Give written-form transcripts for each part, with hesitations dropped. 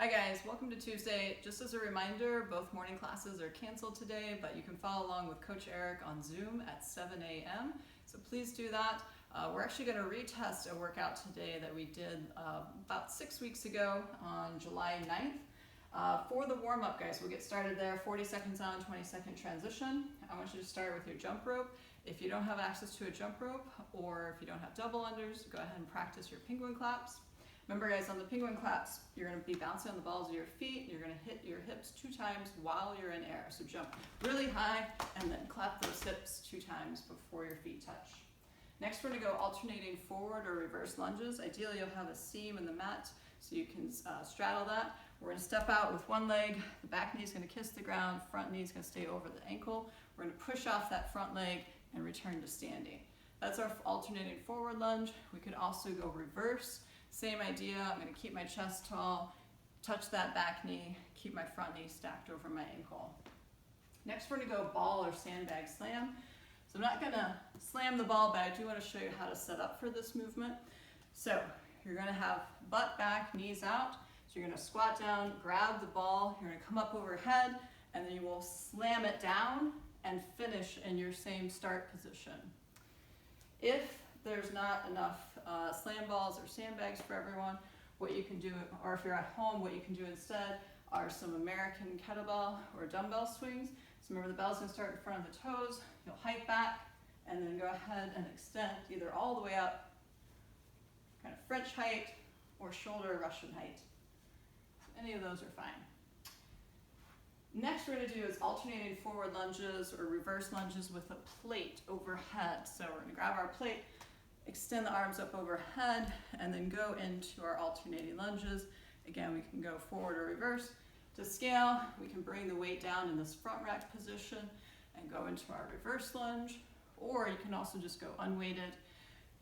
Hi guys, welcome to Tuesday. Just as a reminder, both morning classes are canceled today, but you can follow along with Coach Eric on Zoom at 7 a.m. So please do that. We're actually going to retest a workout today that we did about 6 weeks ago on July 9th. For the warm-up, guys, we'll get started there. 40 seconds on, 20-second transition. I want you to start with your jump rope. If you don't have access to a jump rope, or if you don't have double unders, go ahead and practice your penguin claps. Remember guys, on the penguin claps, you're going to be bouncing on the balls of your feet. You're going to hit your hips 2 times while you're in air. So jump really high and then clap those hips 2 times before your feet touch. Next, we're going to go alternating forward or reverse lunges. Ideally, you'll have a seam in the mat so you can straddle that. We're going to step out with one leg. The back knee is going to kiss the ground. Front knee is going to stay over the ankle. We're going to push off that front leg and return to standing. That's our alternating forward lunge. We could also go reverse. Same idea, I'm going to keep my chest tall, touch that back knee, keep my front knee stacked over my ankle. Next we're going to go ball or sandbag slam. So I'm not going to slam the ball, but I do want to show you how to set up for this movement. So you're going to have butt back, knees out. So you're going to squat down, grab the ball, you're going to come up overhead, and then you will slam it down and finish in your same start position. If there's not enough slam balls or sandbags for everyone, what you can do, or if you're at home, what you can do instead are some American kettlebell or dumbbell swings. So remember, the bell's going to start in front of the toes. You'll hike back and then go ahead and extend either all the way up, kind of French height, or shoulder Russian height. So any of those are fine. Next we're going to do is alternating forward lunges or reverse lunges with a plate overhead. So we're going to grab our plate, extend the arms up overhead, and then go into our alternating lunges. Again, we can go forward or reverse. To scale, we can bring the weight down in this front rack position and go into our reverse lunge, or you can also just go unweighted.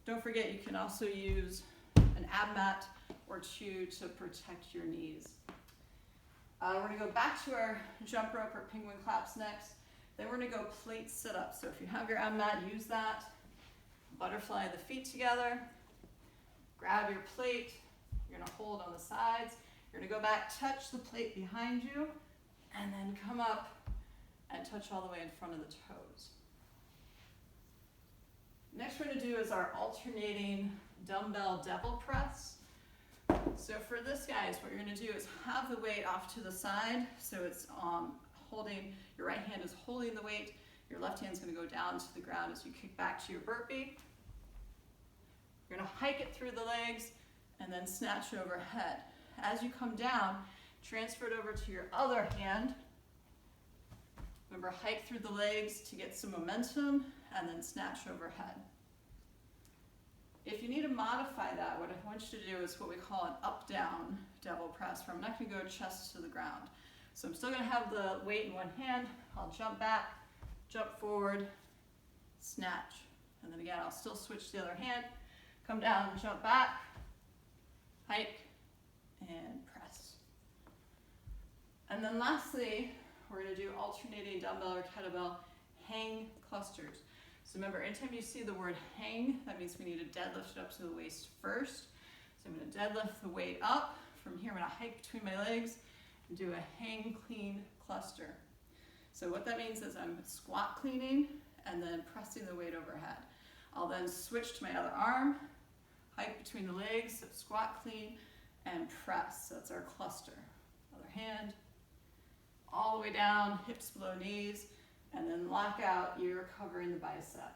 Don't forget, you can also use an ab mat or 2 to protect your knees. We're going to go back to our jump rope or penguin claps next. Then we're going to go plate sit-up. So if you have your ab mat, use that. Butterfly the feet together. Grab your plate. You're going to hold on the sides. You're going to go back, touch the plate behind you, and then come up and touch all the way in front of the toes. Next we're going to do is our alternating dumbbell devil press. So for this, guys, what you're going to do is have the weight off to the side. So it's holding, your right hand is holding the weight. Your left hand is going to go down to the ground as you kick back to your burpee. You're going to hike it through the legs and then snatch overhead. As you come down, transfer it over to your other hand. Remember, hike through the legs to get some momentum and then snatch overhead. If you need to modify that, what I want you to do is what we call an up-down devil press, where I'm not going to go chest to the ground. So I'm still going to have the weight in one hand. I'll jump back, jump forward, snatch. And then again, I'll still switch to the other hand, come down, jump back, hike, and press. And then lastly, we're going to do alternating dumbbell or kettlebell hang clusters. So remember, anytime you see the word hang, that means we need to deadlift it up to the waist first. So I'm going to deadlift the weight up. From here, I'm going to hike between my legs and do a hang clean cluster. So what that means is I'm squat cleaning and then pressing the weight overhead. I'll then switch to my other arm, hike between the legs, squat clean, and press. So that's our cluster. Other hand, all the way down, hips below knees, and then lock out, you're covering the bicep.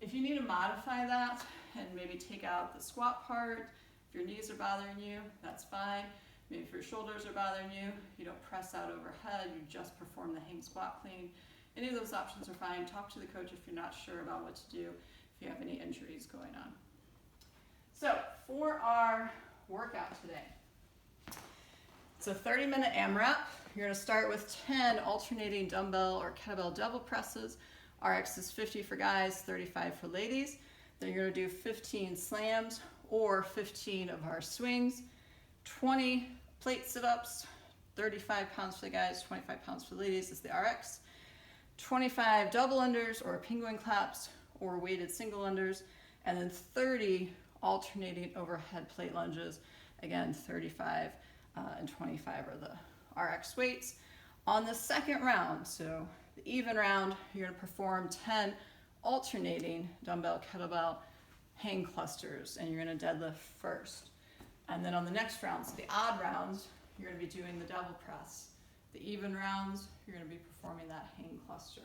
If you need to modify that and maybe take out the squat part, if your knees are bothering you, that's fine. Maybe if your shoulders are bothering you, you don't press out overhead, you just perform the hang squat clean. Any of those options are fine. Talk to the coach if you're not sure about what to do, if you have any injuries going on. So for our workout today, it's a 30-minute AMRAP. You're going to start with 10 alternating dumbbell or kettlebell devil presses. RX is 50 for guys, 35 for ladies. Then you're going to do 15 slams or 15 of our swings, 20 plate sit-ups, 35 pounds for the guys, 25 pounds for the ladies is the RX, 25 double unders or penguin claps or weighted single unders, and then 30 alternating overhead plate lunges. Again, 35 and 25 are the RX weights. On the second round, so the even round, you're going to perform 10 alternating dumbbell kettlebell hang clusters, and you're going to deadlift first. And then on the next round, so the odd rounds, you're going to be doing the double press. The even rounds, you're going to be performing that hang cluster.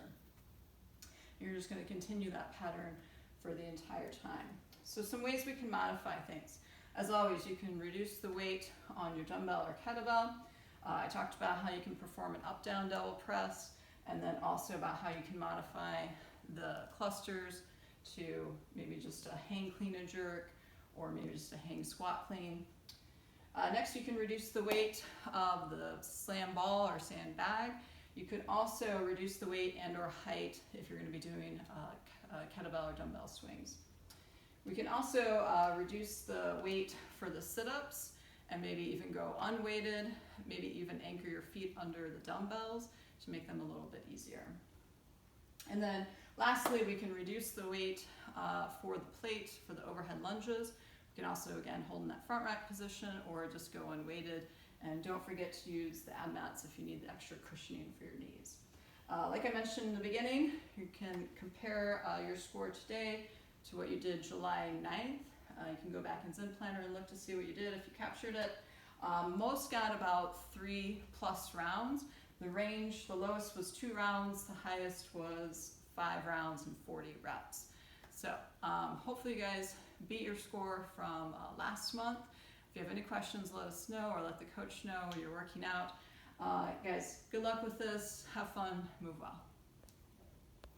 You're just going to continue that pattern for the entire time. So some ways we can modify things. As always, you can reduce the weight on your dumbbell or kettlebell. I talked about how you can perform an up-down double press, and then also about how you can modify the clusters to maybe just a hang clean and jerk, or maybe just a hang squat clean. Next, you can reduce the weight of the slam ball or sandbag. You could also reduce the weight and or height if you're going to be doing kettlebell or dumbbell swings. We can also reduce the weight for the sit-ups and maybe even go unweighted, maybe even anchor your feet under the dumbbells to make them a little bit easier. And then lastly, we can reduce the weight for the plate for the overhead lunges. You can also, again, hold in that front rack position or just go unweighted. And don't forget to use the ab mats if you need the extra cushioning for your knees. Like I mentioned in the beginning, you can compare your score today to what you did July 9th. You can go back in Zen Planner and look to see what you did if you captured it. Most got about 3+ rounds. The range, the lowest was 2 rounds, the highest was 5 rounds and 40 reps. So hopefully you guys beat your score from last month. If you have any questions, let us know, or let the coach know you're working out. Guys, good luck with this. Have fun. Move well.